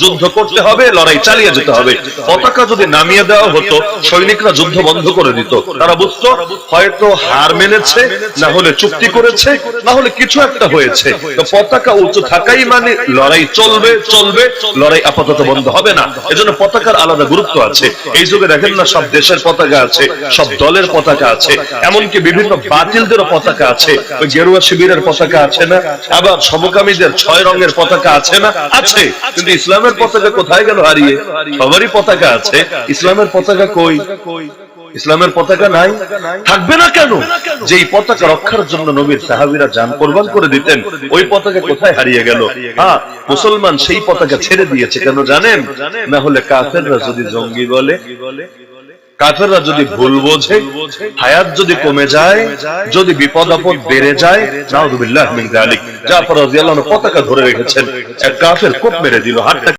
যুদ্ধ করতে হবে, লড়াই চালিয়ে যেতে হবে। পতাকা যদি নামিয়ে দেওয়া হতো, সৈনিকরা যুদ্ধ বন্ধ করে দিত। তারা বুঝতো হয়তো হার মেনেছে, না হলে চুক্তি করেছে, না হলে কিছু একটা হয়েছে। তো পতাকা উঁচু থাকাই মানে লড়াই চলবে চলবে, লড়াই আপাতত বন্ধ হবে না। এজন্য পতাকার আলাদা গুরুত্ব আছে। এই যুগে দেখেন না, সব দেশের পতাকা আছে, সব দলের পতাকা আছে, এমনকি বিভিন্ন বাতিলদেরও পতাকা আছে। ওই গেরুয়া শিবিরের পতাকা আছে না, আবার সমকামীদের 6 রঙের পতাকা আছে না, আছে। কিন্তু ইসলামের পতাকা কোথায় গেল হারিয়ে? সবারই পতাকা আছে, ইসলামের পতাকা কই? ইসলামের পতাকা নাই, থাকবে না কেন? যে পতাকা রক্ষার জন্য নবীর সাহাবীরা জান কুরবান করে দিতেন, ওই পতাকা কোথায় হারিয়ে গেল? হ্যাঁ, মুসলমান সেই পতাকা ছেড়ে দিয়েছে। কেন জানেন? না হলে কাফেররা যদি জঙ্গি বলে, কাফেররা যদি ভুল বোঝে, হায়াত যদি কমে যায়, যদি বিপদ আপদ বেড়ে যায়, নাউযুবিল্লাহ মিন যালিক। জাফর রাদিয়াল্লাহু আনহু পতাকা ধরে রেখেছেন, এক কাফের কোপ মেরে দিল, হাতটা